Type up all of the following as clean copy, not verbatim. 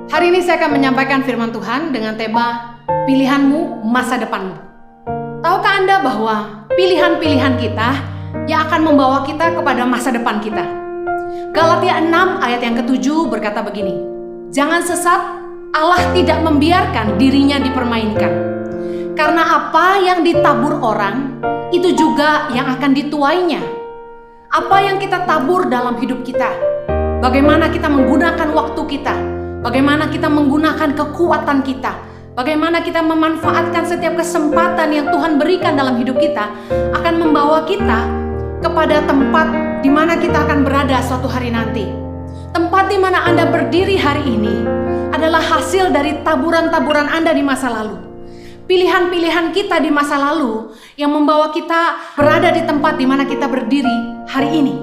Hari ini saya akan menyampaikan firman Tuhan dengan tema pilihanmu masa depanmu. Tahukah Anda bahwa pilihan-pilihan kita yang akan membawa kita kepada masa depan kita? Galatia 6 ayat yang ke-7 berkata begini, jangan sesat, Allah tidak membiarkan dirinya dipermainkan. Karena apa yang ditabur orang, itu juga yang akan dituainya. Apa yang kita tabur dalam hidup kita, bagaimana kita menggunakan waktu kita, bagaimana kita menggunakan kekuatan kita, bagaimana kita memanfaatkan setiap kesempatan yang Tuhan berikan dalam hidup kita, akan membawa kita kepada tempat di mana kita akan berada suatu hari nanti. Tempat di mana Anda berdiri hari ini adalah hasil dari taburan-taburan Anda di masa lalu. Pilihan-pilihan kita di masa lalu yang membawa kita berada di tempat di mana kita berdiri hari ini.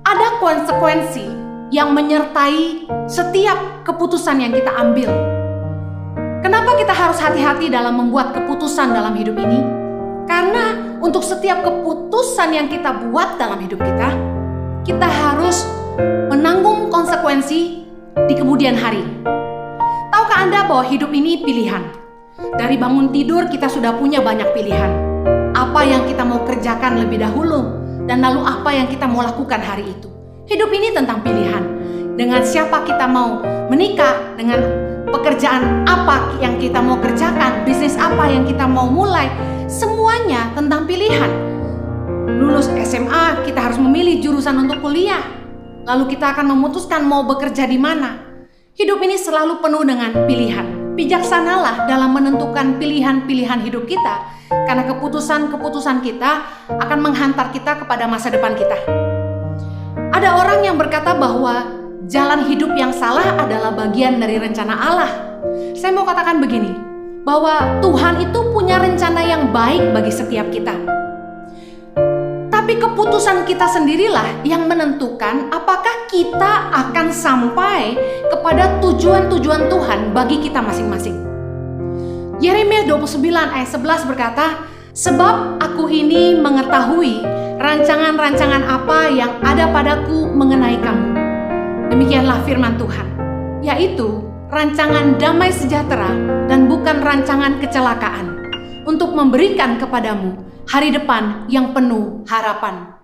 Ada konsekuensi yang menyertai setiap keputusan yang kita ambil. Kenapa kita harus hati-hati dalam membuat keputusan dalam hidup ini? Karena untuk setiap keputusan yang kita buat dalam hidup kita, kita harus menanggung konsekuensi di kemudian hari. Tahukah Anda bahwa hidup ini pilihan? Dari bangun tidur kita sudah punya banyak pilihan. Apa yang kita mau kerjakan lebih dahulu, dan lalu apa yang kita mau lakukan hari itu. Hidup ini tentang pilihan. Dengan siapa kita mau menikah, dengan pekerjaan apa yang kita mau kerjakan, bisnis apa yang kita mau mulai, semuanya tentang pilihan. Lulus SMA, kita harus memilih jurusan untuk kuliah. Lalu kita akan memutuskan mau bekerja di mana. Hidup ini selalu penuh dengan pilihan. Bijaksanalah dalam menentukan pilihan-pilihan hidup kita, karena keputusan-keputusan kita akan menghantar kita kepada masa depan kita. Ada orang yang berkata bahwa jalan hidup yang salah adalah bagian dari rencana Allah. Saya mau katakan begini, bahwa Tuhan itu punya rencana yang baik bagi setiap kita. Tapi keputusan kita sendirilah yang menentukan apakah kita akan sampai kepada tujuan-tujuan Tuhan bagi kita masing-masing. Yeremia 29 ayat 11 berkata, sebab aku ini mengetahui rancangan-rancangan apa yang ada padaku mengenai kamu. Demikianlah firman Tuhan, yaitu rancangan damai sejahtera dan bukan rancangan kecelakaan, untuk memberikan kepadamu hari depan yang penuh harapan.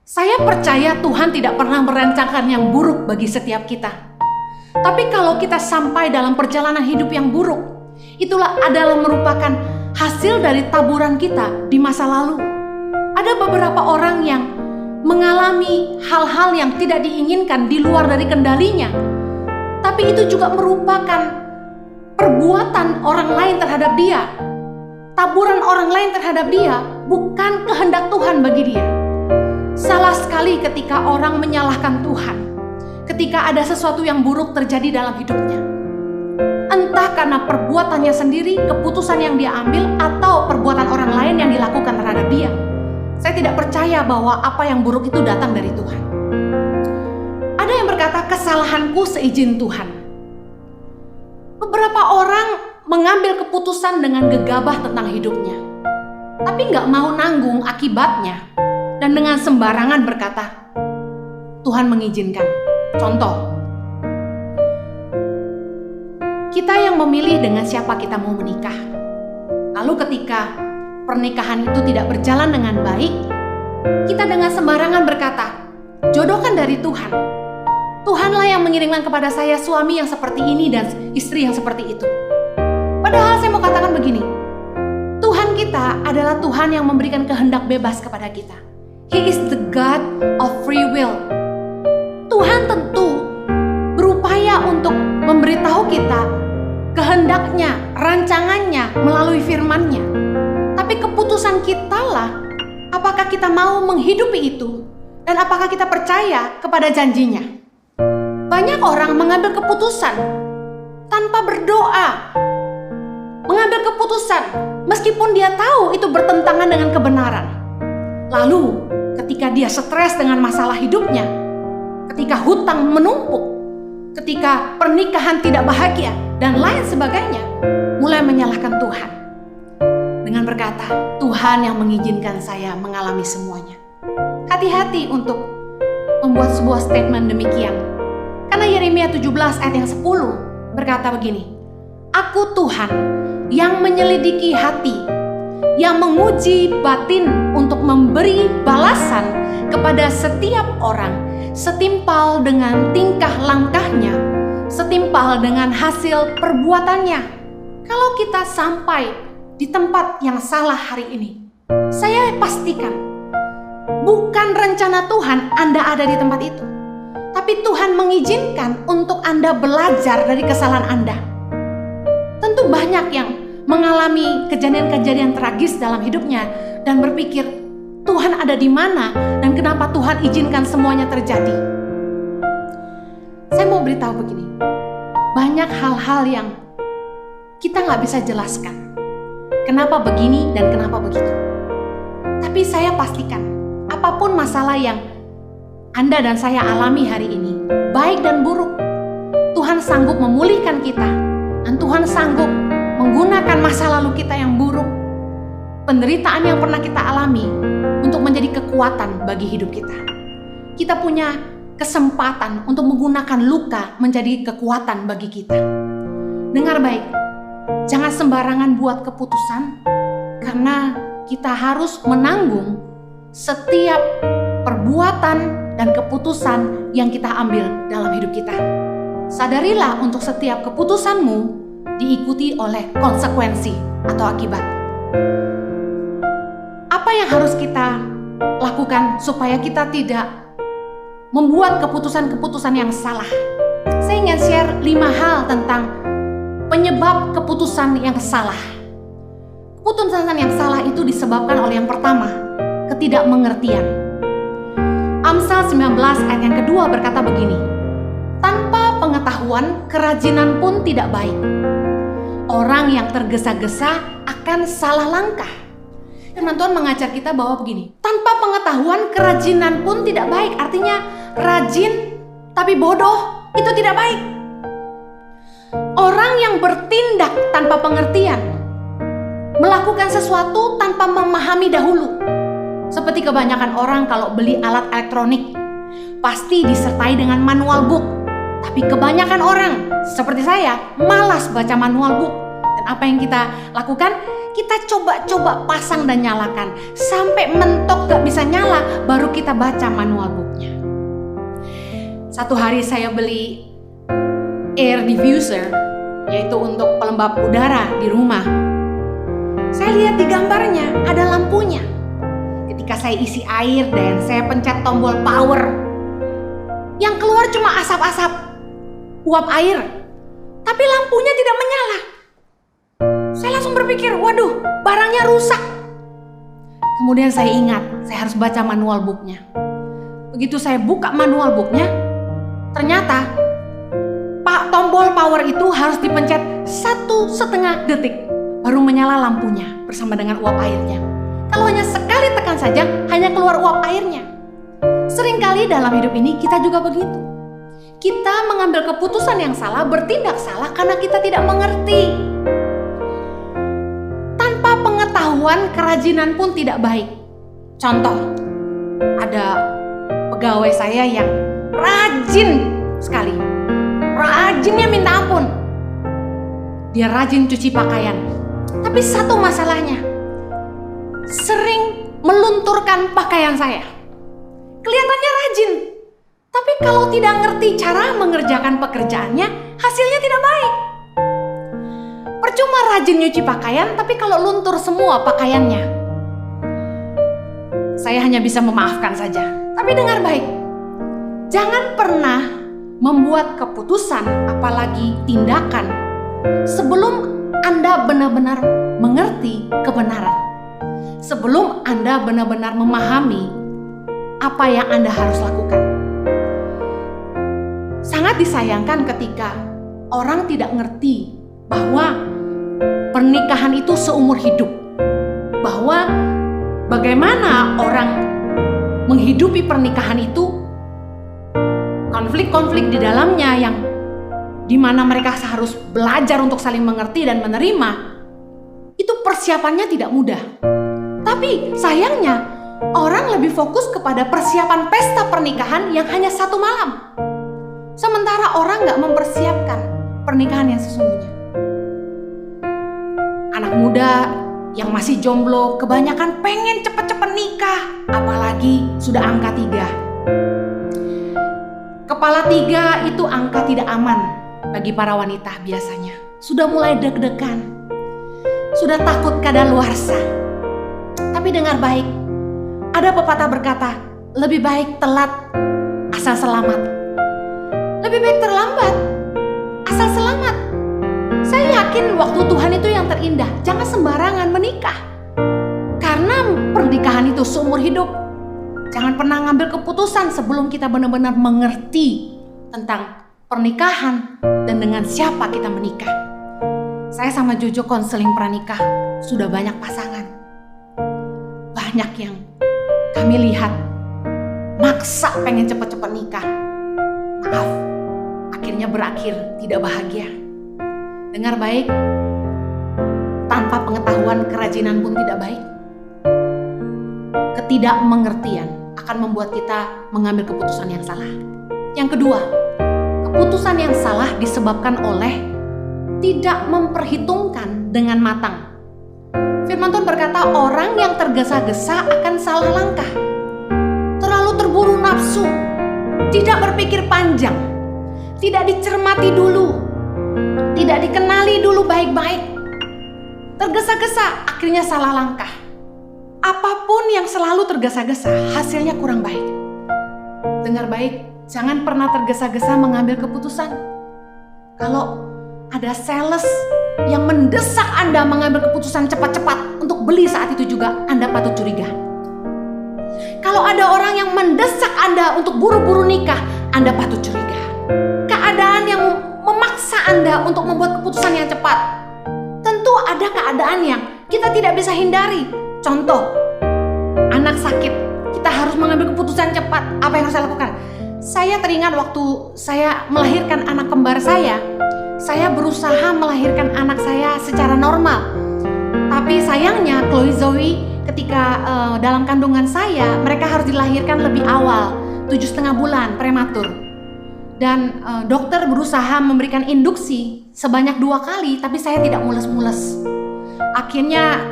Saya percaya Tuhan tidak pernah merancangkan yang buruk bagi setiap kita. Tapi kalau kita sampai dalam perjalanan hidup yang buruk, itulah adalah merupakan hasil dari taburan kita di masa lalu. Ada beberapa orang yang mengalami hal-hal yang tidak diinginkan di luar dari kendalinya. Tapi itu juga merupakan perbuatan orang lain terhadap dia. Taburan orang lain terhadap dia bukan kehendak Tuhan bagi dia. Salah sekali ketika orang menyalahkan Tuhan, ketika ada sesuatu yang buruk terjadi dalam hidupnya. Entah karena perbuatannya sendiri, keputusan yang dia ambil, atau perbuatan orang lain yang dilakukan terhadap dia. Saya tidak percaya bahwa apa yang buruk itu datang dari Tuhan. Ada yang berkata, kesalahanku seizin Tuhan. Beberapa orang mengambil keputusan dengan gegabah tentang hidupnya, tapi nggak mau nanggung akibatnya, dan dengan sembarangan berkata, Tuhan mengizinkan. Contoh, kita yang memilih dengan siapa kita mau menikah. Lalu ketika pernikahan itu tidak berjalan dengan baik, kita dengan sembarangan berkata, jodoh kan dari Tuhan. Tuhanlah yang mengirimkan kepada saya suami yang seperti ini dan istri yang seperti itu. Padahal saya mau katakan begini, Tuhan kita adalah Tuhan yang memberikan kehendak bebas kepada kita. He is the God of free will. Tuhan tentu berupaya untuk memberitahu kita kehendaknya, rancangannya melalui firman-Nya. Tapi keputusan kitalah apakah kita mau menghidupi itu dan apakah kita percaya kepada janjinya. Banyak orang mengambil keputusan tanpa berdoa. Mengambil keputusan meskipun dia tahu itu bertentangan dengan kebenaran. Lalu ketika dia stres dengan masalah hidupnya, ketika hutang menumpuk, ketika pernikahan tidak bahagia dan lain sebagainya, mulai menyalahkan Tuhan dengan berkata, Tuhan yang mengizinkan saya mengalami semuanya. Hati-hati untuk membuat sebuah statement demikian. Karena Yeremia 17 ayat yang 10 berkata begini, "Aku Tuhan yang menyelidiki hati, yang menguji batin untuk memberi balasan kepada setiap orang setimpal dengan tingkah langkahnya, setimpal dengan hasil perbuatannya." Kalau kita sampai di tempat yang salah hari ini, saya pastikan bukan rencana Tuhan Anda ada di tempat itu, tapi Tuhan mengizinkan untuk Anda belajar dari kesalahan Anda. Tentu banyak yang mengalami kejadian-kejadian tragis dalam hidupnya dan berpikir, Tuhan ada di mana dan kenapa Tuhan izinkan semuanya terjadi. Saya mau beritahu begini, banyak hal-hal yang kita nggak bisa jelaskan kenapa begini dan kenapa begitu. Tapi saya pastikan, apapun masalah yang Anda dan saya alami hari ini, baik dan buruk, Tuhan sanggup memulihkan kita, dan Tuhan sanggup menggunakan masa lalu kita yang buruk, penderitaan yang pernah kita alami, untuk menjadi kekuatan bagi hidup kita. Kita punya kesempatan untuk menggunakan luka menjadi kekuatan bagi kita. Dengar baik, jangan sembarangan buat keputusan, karena kita harus menanggung setiap perbuatan dan keputusan yang kita ambil dalam hidup kita. Sadarilah untuk setiap keputusanmu diikuti oleh konsekuensi atau akibat. Apa yang harus kita lakukan supaya kita tidak membuat keputusan-keputusan yang salah? Saya ingin share 5 hal tentang penyebab keputusan yang salah. Keputusan yang salah itu disebabkan oleh yang pertama, ketidakmengertian. Amsal 19 ayat yang kedua berkata begini, "Tanpa pengetahuan, kerajinan pun tidak baik. Orang yang tergesa-gesa akan salah langkah." Firman Tuhan mengajar kita bahwa begini, tanpa pengetahuan, kerajinan pun tidak baik. Artinya rajin tapi bodoh itu tidak baik. Orang yang bertindak tanpa pengertian, melakukan sesuatu tanpa memahami dahulu. Seperti kebanyakan orang kalau beli alat elektronik, pasti disertai dengan manual book. Tapi kebanyakan orang, seperti saya, malas baca manual book. Dan apa yang kita lakukan? Kita coba-coba pasang dan nyalakan. Sampai mentok gak bisa nyala, baru kita baca manual booknya. Satu hari saya beli air diffuser, yaitu untuk pelembab udara di rumah. Saya lihat di gambarnya ada lampunya. Ketika saya isi air dan saya pencet tombol power, yang keluar cuma asap-asap uap air, tapi lampunya tidak menyala. Saya langsung berpikir, waduh, barangnya rusak. Kemudian saya ingat, saya harus baca manual booknya. Begitu saya buka manual booknya, ternyata tombol power itu harus dipencet 1,5 detik baru menyala lampunya bersama dengan uap airnya. Kalau hanya sekali tekan saja, hanya keluar uap airnya. Seringkali dalam hidup ini kita juga begitu. Kita mengambil keputusan yang salah, bertindak salah karena kita tidak mengerti. Tanpa pengetahuan, kerajinan pun tidak baik. Contoh, ada pegawai saya yang rajin sekali. Rajinnya minta ampun. Dia rajin cuci pakaian. Tapi satu masalahnya, sering melunturkan pakaian saya. Kelihatannya rajin, tapi kalau tidak ngerti cara mengerjakan pekerjaannya, hasilnya tidak baik. Percuma rajin nyuci pakaian, tapi kalau luntur semua pakaiannya, saya hanya bisa memaafkan saja. Tapi dengar baik, jangan pernah membuat keputusan, apalagi tindakan, sebelum Anda benar-benar mengerti kebenaran. Sebelum Anda benar-benar memahami apa yang Anda harus lakukan. Sangat disayangkan ketika orang tidak ngerti bahwa pernikahan itu seumur hidup. Bahwa bagaimana orang menghidupi pernikahan itu, konflik-konflik di dalamnya yang dimana mereka harus belajar untuk saling mengerti dan menerima, itu persiapannya tidak mudah. Tapi sayangnya orang lebih fokus kepada persiapan pesta pernikahan yang hanya 1 malam. Sementara orang gak mempersiapkan pernikahan yang sesungguhnya. Anak muda yang masih jomblo kebanyakan pengen cepet-cepet nikah, apalagi sudah angka 3. Kepala 3 itu angka tidak aman bagi para wanita biasanya. Sudah mulai deg-degan, sudah takut kadaluarsa. Tapi dengar baik, ada pepatah berkata, lebih baik telat asal selamat. Lebih baik terlambat asal selamat. Saya yakin waktu Tuhan itu yang terindah. Jangan sembarangan menikah, karena pernikahan itu seumur hidup. Jangan pernah ngambil keputusan sebelum kita benar-benar mengerti tentang pernikahan dan dengan siapa kita menikah. Saya sama Jojo konseling pranikah, sudah banyak pasangan. Banyak yang kami lihat maksa pengen cepet-cepet nikah. Maaf, akhirnya berakhir tidak bahagia. Dengar baik, tanpa pengetahuan kerajinan pun tidak baik. Ketidakmengertian akan membuat kita mengambil keputusan yang salah. Yang kedua, keputusan yang salah disebabkan oleh tidak memperhitungkan dengan matang. Firman Tuhan berkata, orang yang tergesa-gesa akan salah langkah. Terlalu terburu nafsu, tidak berpikir panjang, tidak dicermati dulu, tidak dikenali dulu baik-baik. Tergesa-gesa, akhirnya salah langkah. Apapun yang selalu tergesa-gesa, hasilnya kurang baik. Dengar baik, jangan pernah tergesa-gesa mengambil keputusan. Kalau ada sales yang mendesak Anda mengambil keputusan cepat-cepat untuk beli saat itu juga, Anda patut curiga. Kalau ada orang yang mendesak Anda untuk buru-buru nikah, Anda patut curiga. Keadaan yang memaksa Anda untuk membuat keputusan yang cepat. Tentu ada keadaan yang kita tidak bisa hindari. Contoh, anak sakit, kita harus mengambil keputusan cepat. Apa yang harus saya lakukan? Saya teringat waktu saya melahirkan anak kembar saya berusaha melahirkan anak saya secara normal. Tapi sayangnya Chloe Zoe ketika dalam kandungan saya, mereka harus dilahirkan lebih awal, 7,5 bulan prematur. Dan dokter berusaha memberikan induksi sebanyak 2 kali, tapi saya tidak mules-mules. Akhirnya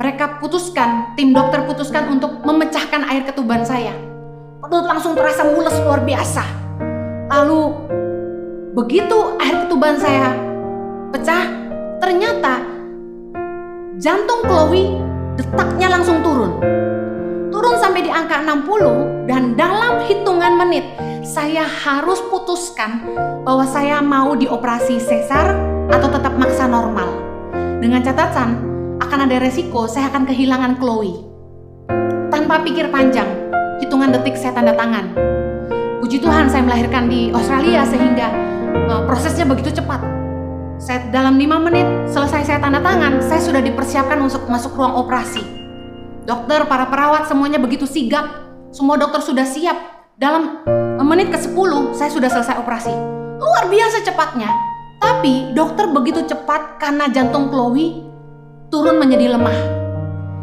mereka putuskan, tim dokter putuskan untuk memecahkan air ketuban saya. Perut langsung terasa mules luar biasa. Lalu begitu air ketuban saya pecah, ternyata jantung Chloe detaknya langsung turun. Turun sampai di angka 60, dan dalam hitungan menit saya harus putuskan bahwa saya mau dioperasi sesar atau tetap maksa normal. Dengan catatan, akan ada resiko saya akan kehilangan Chloe. Tanpa pikir panjang, hitungan detik saya tanda tangan. Puji Tuhan saya melahirkan di Australia sehingga prosesnya begitu cepat. Dalam 5 menit selesai saya tanda tangan, saya sudah dipersiapkan untuk masuk ruang operasi. Dokter, para perawat semuanya begitu sigap. Semua dokter sudah siap. Dalam menit ke-10 saya sudah selesai operasi. Luar biasa cepatnya. Tapi dokter begitu cepat karena jantung Chloe turun menjadi lemah.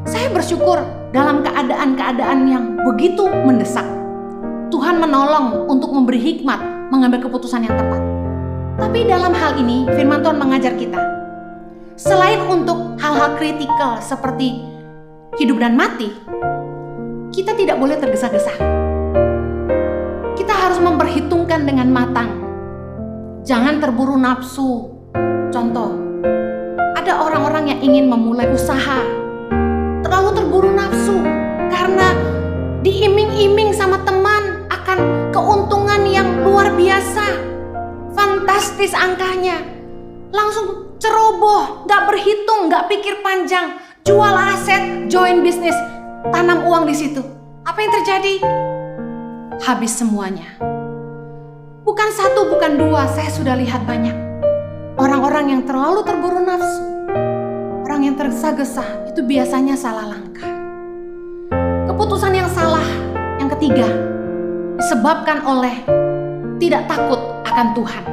Saya bersyukur dalam keadaan-keadaan yang begitu mendesak, Tuhan menolong untuk memberi hikmat mengambil keputusan yang tepat. Tapi dalam hal ini firman Tuhan mengajar kita, selain untuk hal-hal kritikal seperti hidup dan mati, kita tidak boleh tergesa-gesa. Kita harus memperhitungkan dengan matang. Jangan terburu nafsu. Contoh, ada orang-orang yang ingin memulai usaha, terlalu terburu nafsu karena diiming-iming sama teman akan keuntungan yang luar biasa, fantastis angkanya, langsung ceroboh, gak berhitung, gak pikir panjang, jual aset, join bisnis, tanam uang di situ. Apa yang terjadi? Habis semuanya. Bukan 1, bukan 2, saya sudah lihat banyak orang-orang yang terlalu terburu nafsu, orang yang tergesa-gesa, itu biasanya salah langkah. Keputusan yang salah yang ketiga disebabkan oleh tidak takut akan Tuhan.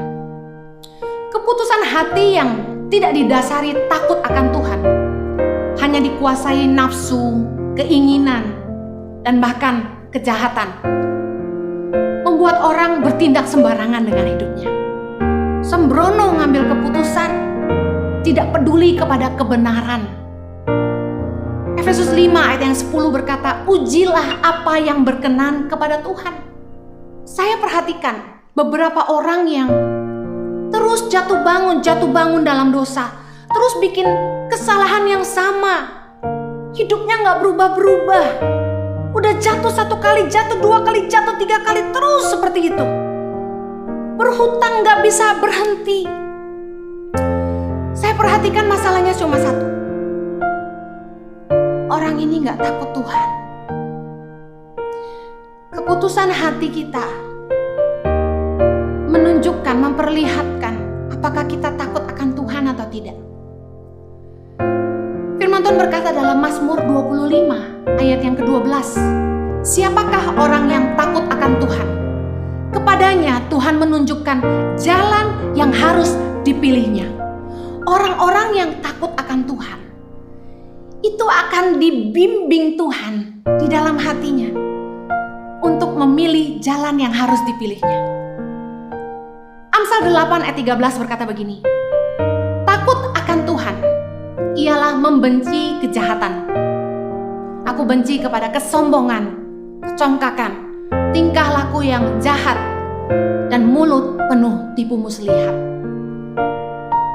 Keputusan hati yang tidak didasari takut akan Tuhan, hanya dikuasai nafsu, keinginan, dan bahkan kejahatan, membuat orang bertindak sembarangan dengan hidupnya. sembrono ngambil keputusan, tidak peduli kepada kebenaran. Efesus 5 ayat yang 10 berkata, ujilah apa yang berkenan kepada Tuhan. Saya perhatikan beberapa orang yang terus jatuh bangun dalam dosa, terus bikin kesalahan yang sama. Hidupnya gak berubah-berubah. Udah jatuh 1 kali, jatuh 2 kali, jatuh 3 kali, terus seperti itu. Berhutang gak bisa berhenti. Saya perhatikan masalahnya cuma satu. Orang ini gak takut Tuhan. Keputusan hati kita menunjukkan, memperlihatkan apakah kita takut akan Tuhan atau tidak. Firman Tuhan berkata dalam Mazmur 25 ayat yang ke-12, siapakah orang yang takut akan Tuhan? Kepadanya Tuhan menunjukkan jalan yang harus dipilihnya. Orang-orang yang takut akan Tuhan itu akan dibimbing Tuhan di dalam hatinya untuk memilih jalan yang harus dipilihnya. Amsal 8 ayat 13 berkata begini, takut akan Tuhan ialah membenci kejahatan. Aku benci kepada kesombongan, kecongkakan, tingkah laku yang jahat, dan mulut penuh tipu muslihat.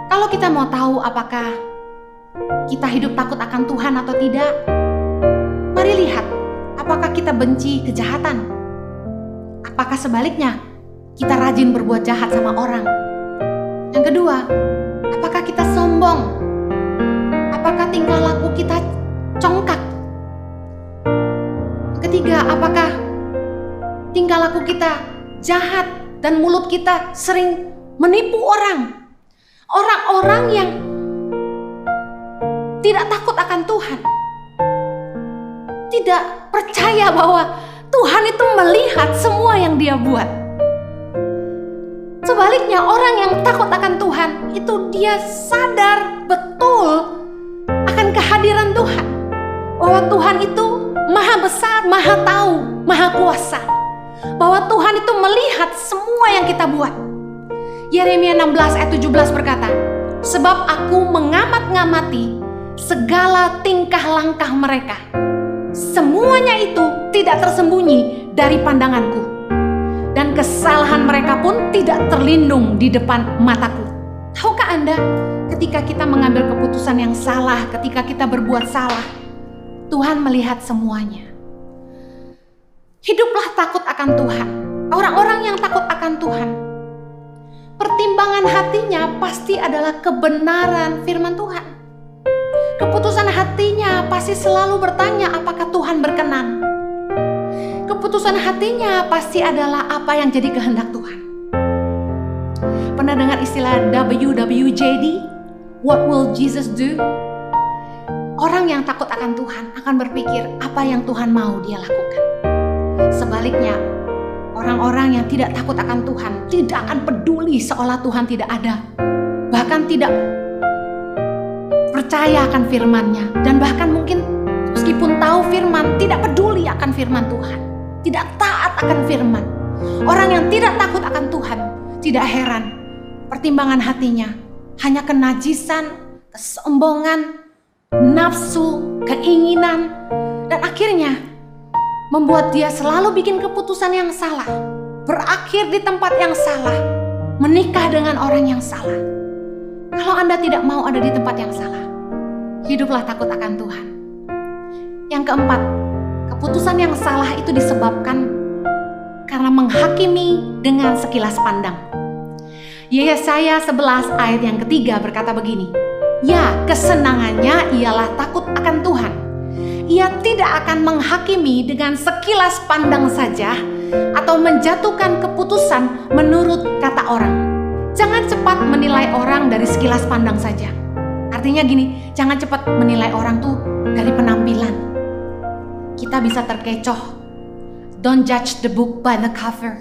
Kalau kita mau tahu apakah kita hidup takut akan Tuhan atau tidak, mari lihat apakah kita benci kejahatan. Apakah sebaliknya kita rajin berbuat jahat sama orang. Yang kedua, apakah kita sombong? Apakah tingkah laku kita congkak? Yang ketiga, apakah tingkah laku kita jahat dan mulut kita sering menipu orang? Orang-orang yang tidak takut akan Tuhan, tidak percaya bahwa Tuhan itu melihat semua yang dia buat. Sebaliknya, orang yang takut akan Tuhan itu dia sadar betul akan kehadiran Tuhan, bahwa Tuhan itu maha besar, maha tahu, maha kuasa, bahwa Tuhan itu melihat semua yang kita buat. Yeremia 16 ayat 17 berkata, sebab aku mengamat-ngamati segala tingkah langkah mereka, semuanya itu tidak tersembunyi dari pandanganku, dan kesalahan mereka pun tidak terlindung di depan mataku. Tahukah Anda, ketika kita mengambil keputusan yang salah, ketika kita berbuat salah, Tuhan melihat semuanya. Hiduplah takut akan Tuhan. Orang-orang yang takut akan Tuhan, pertimbangan hatinya pasti adalah kebenaran firman Tuhan. Keputusan hatinya pasti selalu bertanya apakah Tuhan berkenan. Keputusan hatinya pasti adalah apa yang jadi kehendak Tuhan. Pernah dengar istilah WWJD? What will Jesus do? Orang yang takut akan Tuhan akan berpikir apa yang Tuhan mau dia lakukan. Sebaliknya, orang-orang yang tidak takut akan Tuhan tidak akan peduli seolah Tuhan tidak ada. Bahkan tidak percaya akan firman-Nya, dan bahkan mungkin meskipun tahu firman, tidak peduli akan firman Tuhan, tidak taat akan firman. Orang yang tidak takut akan Tuhan, tidak heran pertimbangan hatinya hanya kenajisan, kesombongan, nafsu, keinginan, dan akhirnya membuat dia selalu bikin keputusan yang salah, berakhir di tempat yang salah, menikah dengan orang yang salah. Kalau Anda tidak mau ada di tempat yang salah, hiduplah takut akan Tuhan. Yang keempat, keputusan yang salah itu disebabkan karena menghakimi dengan sekilas pandang. Yesaya 11 ayat yang ketiga berkata begini, ya, kesenangannya ialah takut akan Tuhan. Ia tidak akan menghakimi dengan sekilas pandang saja atau menjatuhkan keputusan menurut kata orang. Jangan cepat menilai orang dari sekilas pandang saja. Artinya gini, jangan cepat menilai orang tuh dari penampilan. Kita bisa terkecoh. Don't judge the book by the cover.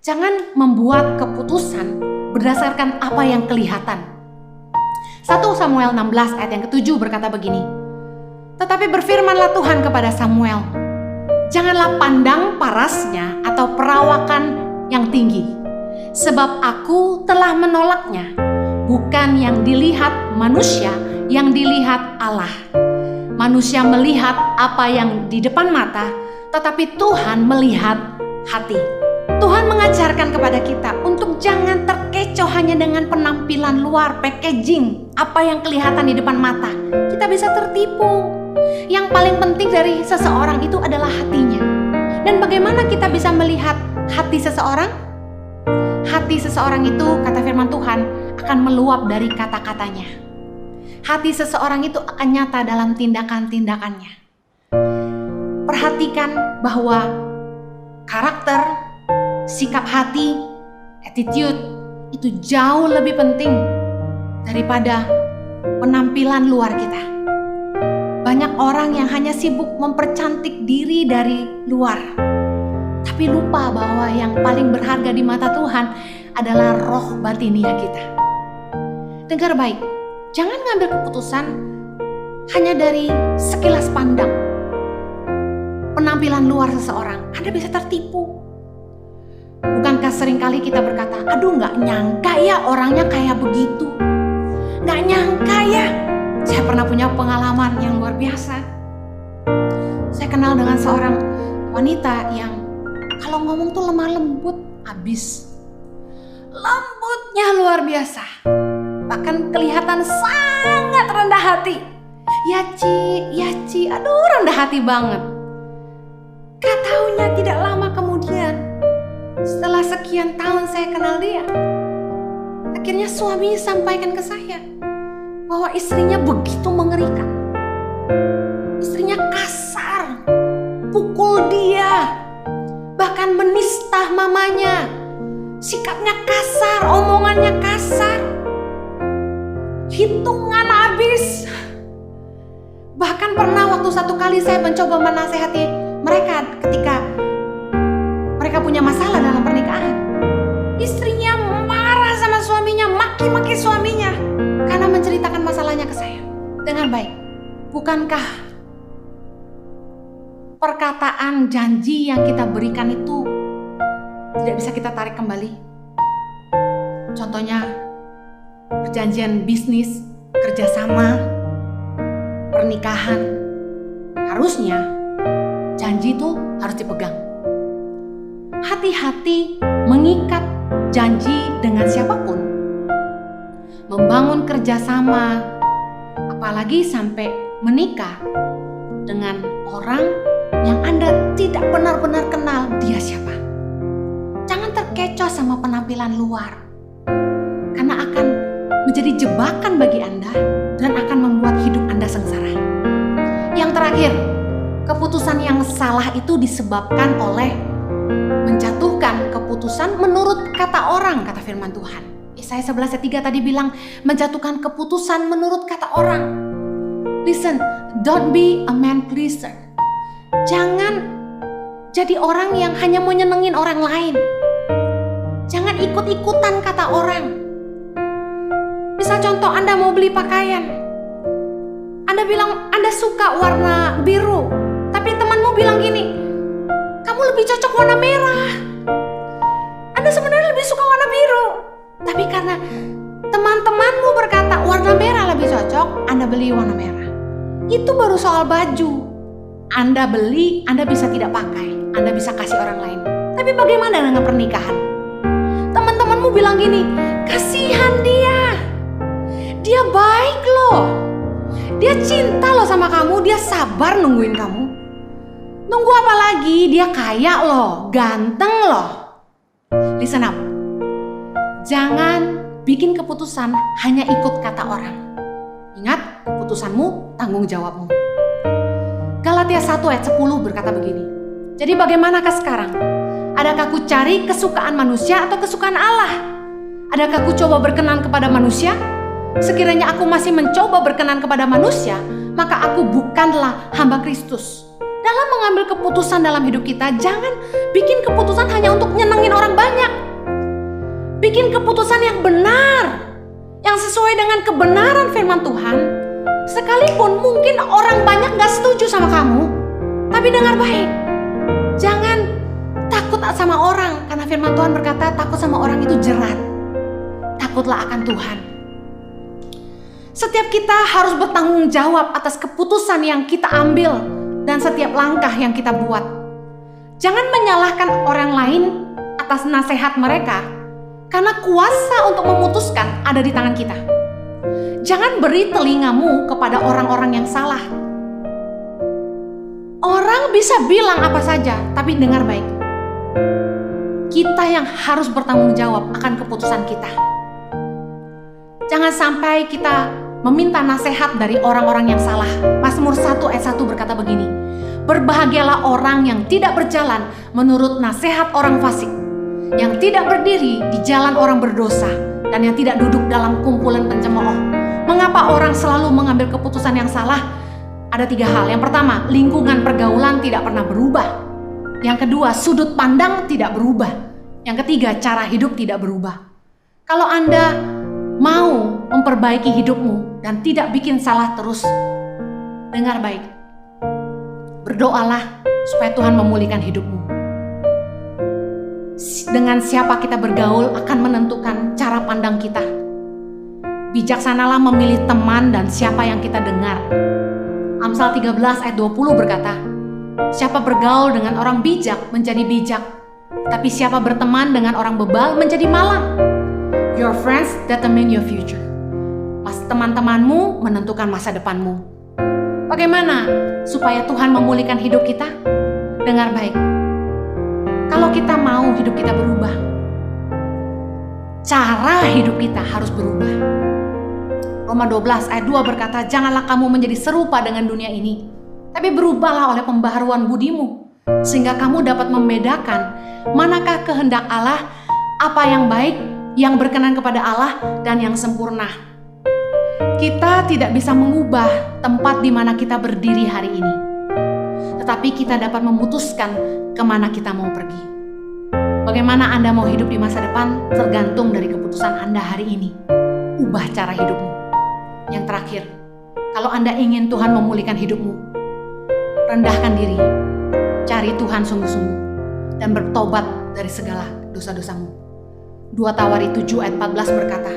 Jangan membuat keputusan berdasarkan apa yang kelihatan. 1 Samuel 16 ayat yang ke-7 berkata begini, tetapi berfirmanlah Tuhan kepada Samuel, janganlah pandang parasnya atau perawakan yang tinggi. Sebab aku telah menolaknya, bukan yang dilihat manusia, yang dilihat Allah. Manusia melihat apa yang di depan mata, tetapi Tuhan melihat hati. Tuhan mengajarkan kepada kita untuk jangan terkecoh hanya dengan penampilan luar, packaging, apa yang kelihatan di depan mata. Kita bisa tertipu. Yang paling penting dari seseorang itu adalah hatinya. Dan bagaimana kita bisa melihat hati seseorang? Hati seseorang itu, kata firman Tuhan, akan meluap dari kata-katanya. Hati seseorang itu akan nyata dalam tindakan-tindakannya. Perhatikan bahwa karakter, sikap hati, attitude itu jauh lebih penting daripada penampilan luar kita. Banyak orang yang hanya sibuk mempercantik diri dari luar, tapi lupa bahwa yang paling berharga di mata Tuhan adalah roh batiniah kita. Dengar baik, jangan ngambil keputusan hanya dari sekilas pandang penampilan luar seseorang. Anda bisa tertipu. Bukankah seringkali kita berkata, aduh gak nyangka ya orangnya kayak begitu. Gak nyangka ya. Saya pernah punya pengalaman yang luar biasa. Saya kenal dengan seorang wanita yang kalau ngomong tuh lemah lembut abis. Lembutnya luar biasa. Bahkan kelihatan sangat rendah hati. Ya Ci, aduh rendah hati banget. Gak taunya tidak lama kemudian, setelah sekian tahun saya kenal dia, akhirnya suaminya sampaikan ke saya bahwa istrinya begitu mengerikan. Istrinya kasar, pukul dia, bahkan menista mamanya. Sikapnya kasar, omongannya kasar. Hitungan habis. Bahkan pernah waktu satu kali saya mencoba menasehati mereka ketika mereka punya masalah dalam pernikahan. Istrinya marah sama suaminya, maki-maki suaminya karena menceritakan masalahnya ke saya. Dengan baik, bukankah perkataan janji yang kita berikan itu tidak bisa kita tarik kembali? Contohnya perjanjian bisnis, kerjasama, pernikahan. Harusnya janji itu harus dipegang. Hati-hati mengikat janji dengan siapapun. Membangun kerjasama, apalagi sampai menikah dengan orang yang Anda tidak benar-benar kenal dia siapa. Jangan terkecoh sama penampilan luar, karena akan menjadi jebakan bagi Anda dan akan membuat hidup Anda sengsara. Yang terakhir, keputusan yang salah itu disebabkan oleh menjatuhkan keputusan menurut kata orang, kata firman Tuhan. Yesaya 11:3 tadi bilang menjatuhkan keputusan menurut kata orang. Listen, don't be a man pleaser. Jangan jadi orang yang hanya mau nyenengin orang lain. Jangan ikut-ikutan kata orang. Misal contoh, Anda mau beli pakaian. Anda bilang Anda suka warna biru, tapi temanmu bilang gini, kamu lebih cocok warna merah. Anda sebenarnya lebih suka warna biru, tapi karena teman-temanmu berkata warna merah lebih cocok, Anda beli warna merah. Itu baru soal baju. Anda beli, Anda bisa tidak pakai, Anda bisa kasih orang lain. Tapi bagaimana dengan pernikahan? Teman-temanmu bilang gini, kasihan dia baik loh, dia cinta loh sama kamu, dia sabar nungguin kamu. Nunggu apa lagi? Dia kaya loh, ganteng loh. Listen up, jangan bikin keputusan hanya ikut kata orang. Ingat, keputusanmu tanggung jawabmu. Galatia 1:10 berkata begini, jadi bagaimanakah sekarang? Adakah ku cari kesukaan manusia atau kesukaan Allah? Adakah ku coba berkenan kepada manusia? Sekiranya aku masih mencoba berkenan kepada manusia, maka aku bukanlah hamba Kristus. Dalam mengambil keputusan dalam hidup kita, jangan bikin keputusan hanya untuk nyenengin orang banyak. Bikin keputusan yang benar, yang sesuai dengan kebenaran firman Tuhan. Sekalipun mungkin orang banyak gak setuju sama kamu, tapi dengar baik, jangan takut sama orang, karena firman Tuhan berkata takut sama orang itu jerat. Takutlah akan Tuhan. Setiap kita harus bertanggung jawab atas keputusan yang kita ambil dan setiap langkah yang kita buat. Jangan menyalahkan orang lain atas nasihat mereka, karena kuasa untuk memutuskan ada di tangan kita. Jangan beri telingamu kepada orang-orang yang salah. Orang bisa bilang apa saja, tapi dengar baik. Kita yang harus bertanggung jawab akan keputusan kita. Jangan sampai kita meminta nasihat dari orang-orang yang salah. Mazmur 1 ayat 1 berkata begini, berbahagialah orang yang tidak berjalan menurut nasihat orang fasik, yang tidak berdiri di jalan orang berdosa, dan yang tidak duduk dalam kumpulan pencemooh. Mengapa orang selalu mengambil keputusan yang salah? Ada 3 hal. Yang pertama, lingkungan pergaulan tidak pernah berubah. Yang kedua, sudut pandang tidak berubah. Yang ketiga, cara hidup tidak berubah. Kalau Anda mau memperbaiki hidupmu dan tidak bikin salah terus, dengar baik. Berdoalah supaya Tuhan memulihkan hidupmu. Dengan siapa kita bergaul akan menentukan cara pandang kita. Bijaksanalah memilih teman dan siapa yang kita dengar. Amsal 13 ayat 20 berkata, siapa bergaul dengan orang bijak menjadi bijak, tapi siapa berteman dengan orang bebal menjadi malang. Your friends determine your future. Teman-temanmu menentukan masa depanmu. Bagaimana supaya Tuhan memulihkan hidup kita? Dengar baik. Kalau kita mau hidup kita berubah, cara hidup kita harus berubah. Roma 12 ayat 2 berkata, janganlah kamu menjadi serupa dengan dunia ini, tapi berubahlah oleh pembaharuan budimu, sehingga kamu dapat membedakan manakah kehendak Allah, apa yang baik, yang berkenan kepada Allah, dan yang sempurna. Kita tidak bisa mengubah tempat di mana kita berdiri hari ini, tetapi kita dapat memutuskan kemana kita mau pergi. Bagaimana Anda mau hidup di masa depan tergantung dari keputusan Anda hari ini. Ubah cara hidupmu. Yang terakhir, kalau Anda ingin Tuhan memulihkan hidupmu, rendahkan diri, cari Tuhan sungguh-sungguh, dan bertobat dari segala dosa-dosamu. 2 Tawari 7 ayat 14 berkata,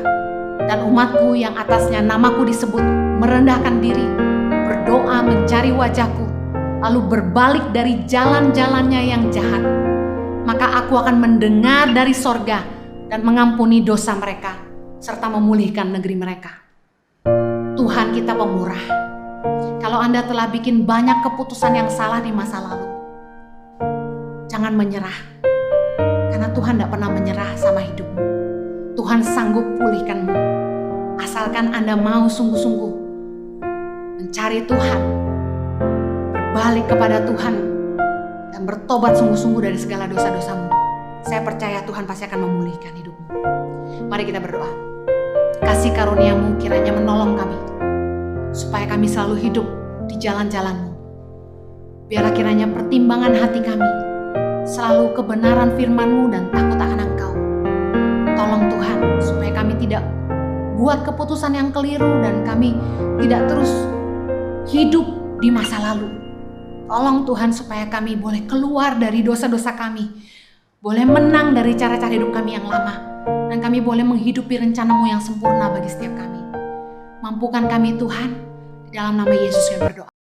dan umatku yang atasnya namaku disebut merendahkan diri, berdoa mencari wajahku, lalu berbalik dari jalan-jalannya yang jahat, maka aku akan mendengar dari sorga dan mengampuni dosa mereka, serta memulihkan negeri mereka. Tuhan kita pemurah. Kalau Anda telah bikin banyak keputusan yang salah di masa lalu, jangan menyerah, karena Tuhan tidak pernah menyerah sama hidupmu. Tuhan sanggup pulihkanmu, asalkan Anda mau sungguh-sungguh mencari Tuhan, berbalik kepada Tuhan, dan bertobat sungguh-sungguh dari segala dosa-dosamu. Saya percaya Tuhan pasti akan memulihkan hidupmu. Mari kita berdoa. Kasih karunia-Mu kiranya menolong kami, supaya kami selalu hidup di jalan-jalan-Mu. Biarlah kiranya pertimbangan hati kami selalu kebenaran firman-Mu dan takut akan Engkau. Tolong Tuhan, supaya kami tidak buat keputusan yang keliru dan kami tidak terus hidup di masa lalu. Tolong Tuhan supaya kami boleh keluar dari dosa-dosa kami, boleh menang dari cara-cara hidup kami yang lama, dan kami boleh menghidupi rencana-Mu yang sempurna bagi setiap kami. Mampukan kami Tuhan, di dalam nama Yesus kami berdoa.